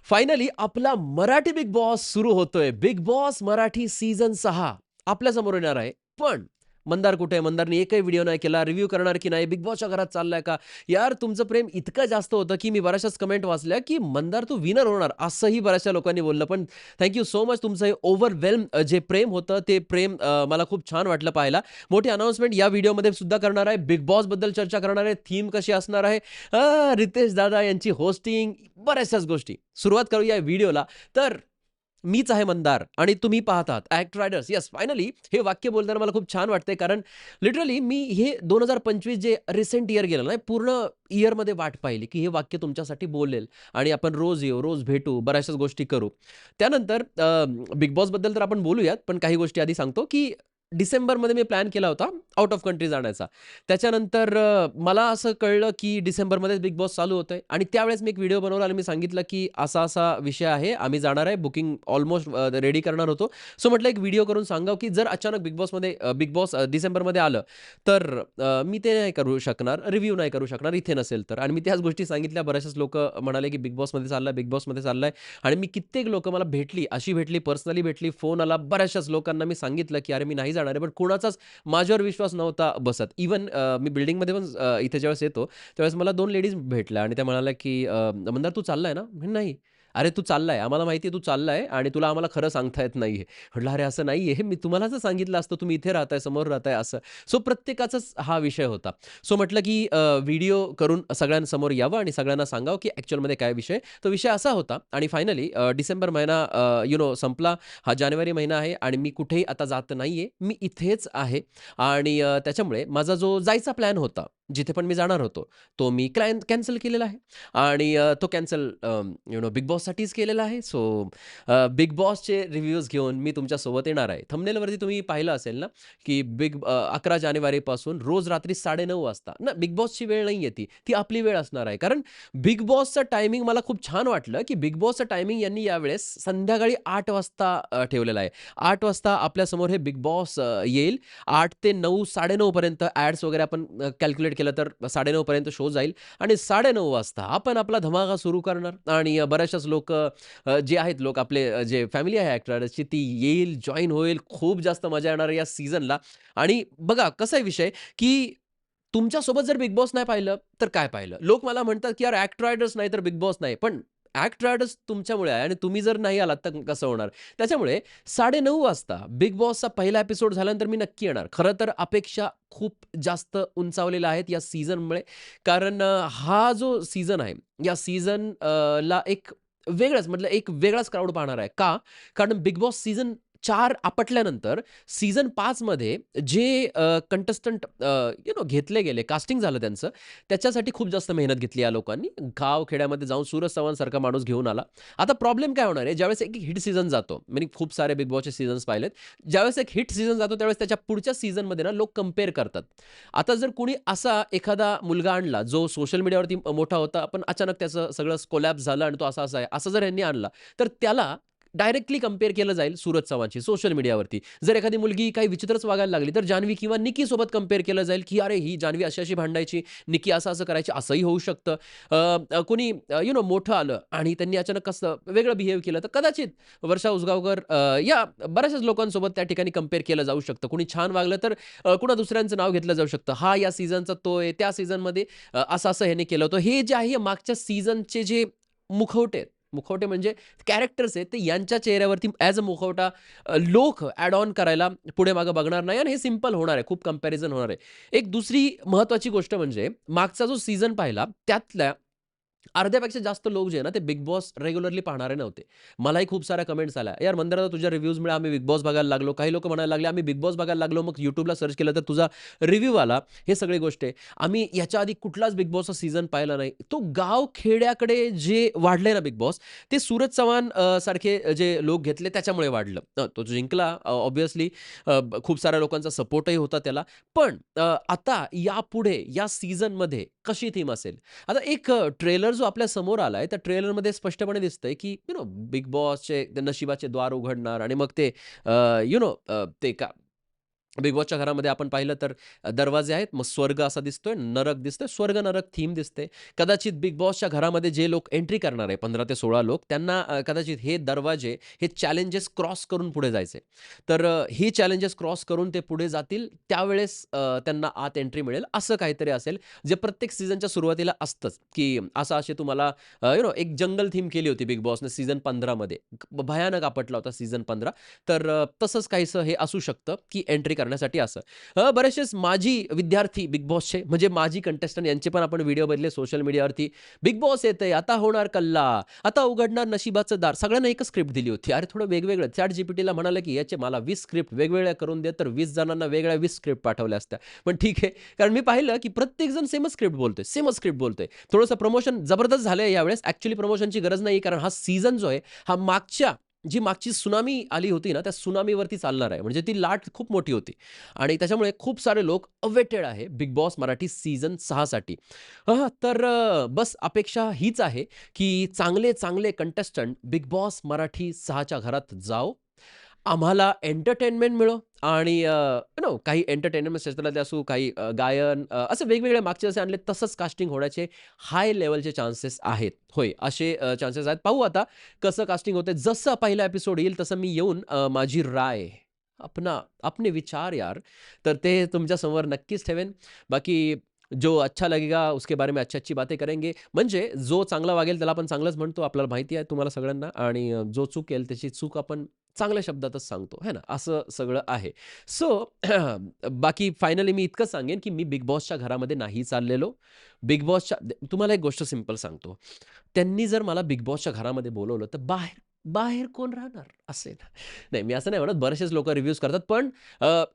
Finally आपला Marathi big boss सुरू होतोय. बिग बॉस मराठी सीझन 6 आपल्या समोर येणार आहे. पण मंदार कुठे आहे? मंदारने एकही व्हिडिओ नाही केला. रिव्ह्यू करणार की नाही? बिग बॉसच्या घरात चाललाय का? यार तुमचं प्रेम इतकं जास्त होतं, की मी बऱ्याचशाच कमेंट वाचल्या, की मंदार तू विनर होणार असंही बऱ्याचशा लोकांनी बोललं. पण थँक सो मच तुमचं हे ओव्हरवेल्म जे प्रेम होतं ते प्रेम मला खूप छान वाटलं पाहायला. मोठी अनाउन्समेंट या व्हिडिओमध्ये सुद्धा करणार आहे. बिग बॉसबद्दल चर्चा करणार आहे. थीम कशी असणार आहे? रितेश दादा यांची होस्टिंग बऱ्याचशाच गोष्टी. सुरुवात करूया या व्हिडिओला. तर मीच आहे मंदार आणि तुम्ही पाहतात ॲक्ट रायडर्स. येस, फायनली हे वाक्य बोलताना मला खूप छान वाटतंय, कारण लिटरली मी हे 2025 जे रिसेंट इयर गेलं ना, पूर्ण इयरमध्ये वाट पाहिली, की हे वाक्य तुमच्यासाठी बोलेल आणि आपण रोज येऊ, रोज भेटू, बऱ्याचशाच गोष्टी करू. त्यानंतर बिग बॉसबद्दल तर आपण बोलूयात, पण काही गोष्टी आधी सांगतो, की डिसेंबरमध्ये मी प्लॅन केला होता आउट ऑफ कंट्री जाण्याचा. त्याच्यानंतर मला असं कळलं, की डिसेंबरमध्येच बिग बॉस चालू होतंय आणि त्यावेळेस मी एक व्हिडिओ बनवला आणि मी सांगितलं, की असा-असा विषय आहे. आम्ही जाणार आहे. बुकिंग ऑलमोस्ट रेडी करणार होतो. सो म्हटलं एक व्हिडिओ करून सांगावं, की जर अचानक बिग बॉस डिसेंबरमध्ये आलं, तर मी ते नाही करू शकणार, रिव्ह्यू नाही करू शकणार इथे नसेल तर. आणि मी त्याच गोष्टी सांगितल्या. बरेचसेच लोकं म्हणाले, की बिग बॉसमध्ये चाललाय, बिग बॉसमध्ये चाललाय. आणि मी कित्येक लोकं मला भेटली, अशी भेटली, पर्सनली भेटली, फोन आला. बऱ्याचशाच लोकांना मी सांगितलं, की "अरे, मी नाही जाणार आहे." पण कुणाचाच माझ्यावर विश्वास नव्हता बसत. इव्हन मी बिल्डिंगमध्ये पण इथे ज्यावेळेस येतो, त्यावेळेस मला 2 लेडीज भेटल्या आणि त्या म्हणाल्या, की "मंदार तू चाललाय ना?" म्हणलं, "नाही." "अरे, तू चाललाय. आम्हाला माहिती आहे तू चाललाय आणि तुला आम्हाला खरं सांगता येत नाहीये." म्हटलं, "अरे, असं नाहीये. मी तुम्हाला जर सांगितलं असतं, तुम्ही इथे राहताय, समोर राहताय असं." सो प्रत्येकाचाच हा विषय होता. सो म्हटलं, की व्हिडिओ करून सगळ्यांसमोर यावं आणि सगळ्यांना सांगावं, की ॲक्चुअलमध्ये काय विषय. तो विषय असा होता आणि फायनली डिसेंबर महिना संपला. हा जानेवारी महिना आहे आणि मी कुठेही आता जात नाहीये. मी इथेच आहे आणि त्याच्यामुळे माझा जो जायचा प्लॅन होता, जिथे पण मी जाणार होतो, तो मी कॅन्सल केलेला आहे आणि तो कॅन्सल बिग बॉससाठीच केलेला आहे. सो बिग बॉसचे रिव्ह्यूज घेऊन मी तुमच्यासोबत येणार आहे. थंबनेलवरती तुम्ही पाहिलं असेल ना, की 11 जानेवारीपासून रोज रात्री 9:30 वाजता ना, बिग बॉसची वेळ नाहीये ती. ती आपली वेळ असणार आहे. कारण बिग बॉसचं टायमिंग मला खूप छान वाटलं, की बिग बॉसचं टायमिंग यांनी यावेळेस संध्याकाळी 8 वाजता ठेवलेलं आहे. 8 वाजता आपल्यासमोर हे बिग बॉस येईल. 8 ते 9, 9:30 पर्यंत ॲड्स वगैरे आपण कॅल्क्युलेट केलं तर 9:30 पर्यंत शो जाईल आणि 9:30 वाजता आपण आपला धमाका सुरू करणार आणि बऱ्याचशाच लोकं जे आहेत लोक आपले जे फॅमिली आहे ॲक्टरची ती येईल, जॉइन होईल. खूप जास्त मजा येणार आहे या सीझनला आणि बघा कसा आहे विषय, की तुमच्यासोबत जर बिग बॉस नाही पाहिलं, तर काय पाहिलं? लोक मला म्हणतात, की "यार ॲक्ट रायडर्स नाही तर बिग बॉस नाही." पण ॲक्ट रायडर्स तुमच्यामुळे आहे आणि तुम्ही जर नाही आलात तर कसं होणार? त्याच्यामुळे 9:30 वाजता बिग बॉसचा पहिला एपिसोड झाल्यानंतर मी नक्की येणार. खरं तर अपेक्षा खूप जास्त उंचावलेल्या आहेत या सीझनमुळे. कारण हा जो सीझन आहे, या सीझन ला एक एक वेगळाच क्राउड पाहणार आहे. का? कारण बिग बॉस सीझन 4 आपटल्यानंतर सीझन 5 मध्ये जे कंटेस्टंट घेतले गेले, कास्टिंग झालं त्यांचं, त्याच्यासाठी खूप जास्त मेहनत घेतली या लोकांनी. गाव-खेड्यामध्ये जाऊन सूरज चव्हाणसारखा माणूस घेऊन आला. आता प्रॉब्लेम काय होणार आहे, ज्यावेळेस एक हिट सीझन जातो, मी खूप सारे बिग बॉसचे सीझन्स पाहिलेत. ज्यावेळेस एक हिट सीझन जातो, त्यावेळेस त्याच्या पुढच्या सीझनमध्ये ना लोक कंपेअर करतात. आता जर कोणी असा एखादा मुलगा आणला, जो सोशल मीडियावरती मोठा होता, पण अचानक त्याचं सगळं कोलॅप्स झालं आणि तो असा-असा आहे, असं जर यांनी आणला, तर त्याला डायरेक्टली कंपेअर केलं जाईल सूरज चव्हाणशी सोशल मीडियावरती. जर एखादी मुलगी काही विचित्रच वागायला लागली, तर जान्हवी किंवा निकीसोबत कंपेअर केलं जाईल, की "अरे, ही जान्हवी अशी-अशी भांडायची, निकी असं-असं करायची." असंही होऊ शकतं. कोणी मोठं आलं आणि त्यांनी अचानक कसं वेगळं बिहेव केलं, तर कदाचित वर्षा उसगावकर या बऱ्याचशाच लोकांसोबत त्या ठिकाणी कंपेअर केलं जाऊ शकतं. कोणी छान वागलं, तर कुणा दुसऱ्यांचं नाव घेतलं जाऊ शकतं. हा या सीझनचा तो आहे, त्या सीझनमध्ये असं-असं ह्याने केलं होतं. हे जे आहे मागच्या सीझनचे जे मुखवटे आहेत, मुखवटे म्हणजे कॅरेक्टर्स आहेत, ते यांच्या चेहऱ्यावरती ॲज अ मुखवटा लोक ॲड ऑन करायला पुढे-मागे बघणार नाही आणि हे सिंपल होणार आहे. खूप कंपॅरिझन होणार आहे. एक दुसरी महत्त्वाची गोष्ट म्हणजे मागचा जो सीझन पाहिला, त्यातल्या अर्ध्यापेक्षा जास्त लोक जे आहे ना, ते बिग बॉस रेग्युलरली पाहणारे नव्हते. मलाही खूप साऱ्या कमेंट्स आल्या, "यार मंदार दादा तुझ्या रिव्ह्यूजमुळे आम्ही बिग बॉस बघायला लागलो." काही लोकं म्हणायला लागले, "आम्ही बिग बॉस बघायला लागलो, मग YouTubeला सर्च केलं तर तुझा रिव्ह्यू आला." हे सगळी गोष्ट आहे. आम्ही याच्या आधी कुठलाच बिग बॉसचा सीझन पाहिला नाही. तो गाव-खेड्याकडे जे वाढलंय ना बिग बॉस, ते सूरज चव्हाण सारखे जे लोक घेतले त्याच्यामुळे वाढलं. तो जिंकला ऑब्व्हियसली खूप साऱ्या लोकांचा सपोर्टही होता त्याला. पण आता यापुढे या सीझनमध्ये कशी थीम असेल? आता एक ट्रेलर जो आपल्या समोर आलाय, त्या ट्रेलरमध्ये स्पष्टपणे दिसतंय, की बिग बॉसचे ते नशिबाचे द्वार उघडणार आणि मग ते ते बिग बॉसच्या घरामध्ये आपण पाहिलं तर दरवाजे आहेत, मग स्वर्ग असा दिसतोय, नरक दिसतोय, स्वर्ग नरक थीम दिसते. कदाचित बिग बॉसच्या घरामध्ये जे लोक एंट्री करणार आहे 15 ते 16 लोक त्यांना कदाचित हे दरवाजे, हे चॅलेंजेस क्रॉस करून पुढे जायचे. तर ही चॅलेंजेस क्रॉस करून ते पुढे जातील त्यावेळेस त्यांना आत एंट्री मिळेल असं काहीतरी असेल, जे प्रत्येक सीझनच्या सुरुवातीला असतंच, की असं असे तुम्हाला एक जंगल थीम केली होती बिग बॉसने सीझन 15 मध्ये. भयानक आपटला होता सीझन 15. तर तसंच काहीसं हे असू शकतं, की एंट्री करण्यासाठी असं. बरेचसेच माजी विद्यार्थी बिग बॉसचे म्हणजे माजी कंटेस्टंट यांचे पण आपण व्हिडिओ बघितले सोशल मीडियावरती. बिग बॉस येतंय, आता होणार कल्ला, आता उघडणार नशिबाचं दार. सगळ्यांना एकच स्क्रिप्ट दिली होती. अरे थोडं वेगवेगळं. ChatGPTला म्हणालं, की याचे मला 20 स्क्रिप्ट वेगवेगळ्या करून दे, तर 20 जणांना वेगळ्या 20 स्क्रिप्ट पाठवल्या असत्या. पण ठीक आहे. कारण मी पाहिलं, की प्रत्येकजण सेमच स्क्रिप्ट बोलतोय, सेमच स्क्रिप्ट बोलतोय. थोडंसं प्रमोशन जबरदस्त झालंय यावेळेस. ॲक्चुअली प्रमोशनची गरज नाही, कारण हा सीझन जो आहे, हा मागची सुनामी आली होती ना, त्या सुनामीवरती चालणार आहे. म्हणजे ती लाट खूप मोठी होती आणि त्याच्यामुळे खूप सारे लोक अवेटेड आहे बिग बॉस मराठी सीझन 6 साठी. तर बस अपेक्षा हीच आहे, की चांगले कंटेस्टंट बिग बॉस मराठी 6च्या घरात जाओ. आम्हाला एंटरटेनमेंट मिळो आणि काही एंटरटेनमेंट क्षेत्रातले असू, काही गायन असे वेगवेगळे मागचे जसे आणले तसंच कास्टिंग होण्याचे हाय लेव्हलचे चान्सेस आहेत. होय, असे चान्सेस आहेत. पाहू आता कसं कास्टिंग होतंय. जसं पहिला एपिसोड येईल तसं मी येऊन माझी राय, अपने विचार यार, तर ते तुमच्यासमोर नक्कीच ठेवेन. बाकी जो अच्छा लगेगा उसके बारे में अच्छी-अच्छी बातें करेंगे. म्हणजे जो चांगला वागेल त्याला आपण चांगलंच म्हणतो. आपल्याला माहिती आहे तुम्हाला सगळ्यांना आणि जो चुकेल त्याची चूक आपण चांगल्या शब्दातच सांगतो, है ना? असं सगळं आहे. सो बाकी फायनली मी इतकंच सांगेन, की मी बिग बॉसच्या घरामध्ये नाही चाललेलो. बिग बॉसच्या तुम्हाला एक गोष्ट सिंपल सांगतो. त्यांनी जर मला बिग बॉसच्या घरामध्ये बोलावलं, तर बाहेर बाहेर कोण राहणार? असं आहे ना. नाही, मी असं नाही म्हणत. बरेचसेच लोकं रिव्ह्यूज करतात. पण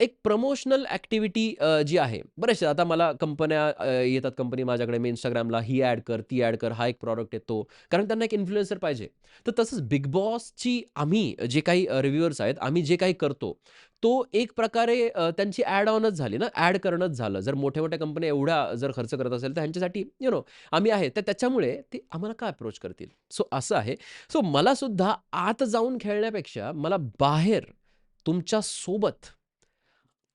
एक प्रमोशनल ॲक्टिव्हिटी जी आहे, बरेचसे आता मला कंपन्या येतात कंपनी माझ्याकडे, मी Instagramला ही ॲड कर, ती ॲड कर, हा एक प्रॉडक्ट येतो. कारण त्यांना एक इन्फ्लुएन्सर पाहिजे. तर तसंच बिग बॉसची आम्ही जे काही रिव्ह्यूअर्स आहेत, आम्ही जे काही करतो, तो एक प्रकारे त्यांची ॲड ऑनच झाली ना, ॲड करणंच झालं. जर मोठ्या-मोठ्या कंपन्या एवढा जर खर्च करत असेल, तर ह्यांच्यासाठी आम्ही आहे. तर त्याच्यामुळे ते आम्हाला का अप्रोच करतील? सो असं आहे. सो मला सुद्धा आत जाऊन खेळण्यापेक्षा मला बाहेर तुमच्या सोबत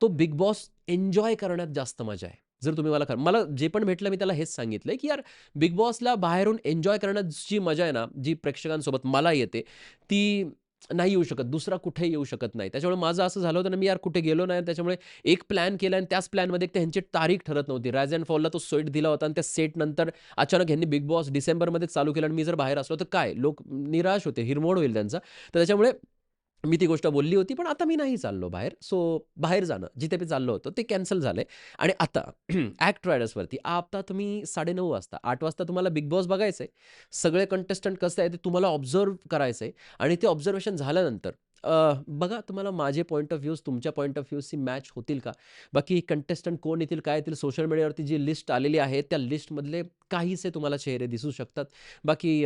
तो बिग बॉस एन्जॉय करण्यात जास्त मजा आहे. जर तुम्ही मला जे पण भेटलं मी त्याला हेच सांगितलंय, की यार बिग बॉसला बाहेरून एन्जॉय करण्यात जी मजा आहे ना, जी प्रेक्षकांसोबत मला येते, ती नाही येऊ शकत. दुसरा कुठेही येऊ शकत नाही. त्याच्यामुळे माझं असं झालं होतं ना, मी यार कुठे गेलो नाही. त्याच्यामुळे एक प्लॅन केला आणि त्याच प्लॅनमध्ये त्यांची तारीख ठरत नव्हती. रायझ अँड फॉलला तो सेट दिला होता आणि त्या सेटनंतर अचानक ह्यांनी बिग बॉस डिसेंबरमध्येच चालू केलं आणि मी जर बाहेर असलो तर काय? लोक निराश होते, हिरमोड होईल त्यांचा. तर त्याच्यामुळे मी ती गोष्ट बोलली होती, पण आता मी नाही चाललो बाहेर. सो बाहेर जाणं, जिथे मी चाललो होतो ते कॅन्सल झालंय आणि आता ॲक्ट रायडर्सवरती आता तुम्ही 9:30 वाजता, 8 वाजता तुम्हाला बिग बॉस बघायचंय. सगळे कंटेस्टंट कसं आहे ते तुम्हाला ऑब्झर्व्ह करायचंय आणि ते ऑब्झर्वेशन झाल्यानंतर बघा तुम्हाला माझे पॉइंट ऑफ व्ह्यूज तुमच्या पॉइंट ऑफ व्ह्यूजशी मॅच होतील का? बाकी कंटेस्टंट कोण येतील, काय येतील? सोशल मीडियावरती जी लिस्ट आलेली आहे, त्या लिस्टमधले काहीसे तुम्हाला चेहरे दिसू शकतात. बाकी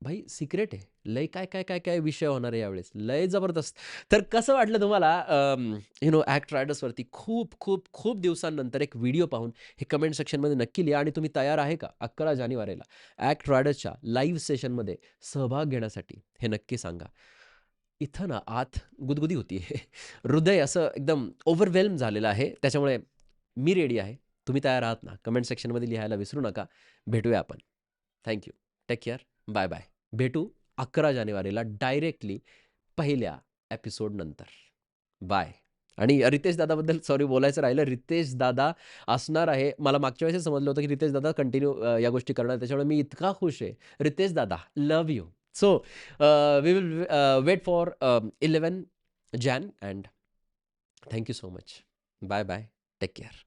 भाई सिक्रेट आहे. लय काय विषय होणार आहे यावेळेस. लय जबरदस्त. तर कसं वाटलं तुम्हाला ॲक्ट रायडर्सवरती खूप दिवसांनंतर एक व्हिडिओ पाहून हे कमेंट सेक्शनमध्ये नक्की लिहा आणि तुम्ही तयार आहे का 11 जानेवारीला ॲक्ट रायडर्सच्या लाईव्ह सेशनमध्ये सहभाग घेण्यासाठी? हे नक्की सांगा. इथं ना आत गुदगुदी होतीये. हृदय असं एकदम ओव्हरवेल्म झालेलं आहे. त्याच्यामुळे मी रेडी आहे. तुम्ही तयार आहात ना? कमेंट सेक्शनमध्ये लिहायला विसरू नका. भेटूया आपण. Thank you. Take care. Bye. भेटू 11 जानेवारीला डायरेक्टली पहिल्या एपिसोड नंतर. बाय. आणि रितेश दादाबद्दल सॉरी बोलायचं राहिलं. रितेश दादा असणार आहे. मला मागच्या वेळेसच समजलं होतं, की रितेश दादा कंटिन्यू या गोष्टी करणार. त्याच्यामुळे मी इतका खुश आहे. रितेश दादा, love you. So we will wait for 11 Jan and thank you so much. Bye. Take care.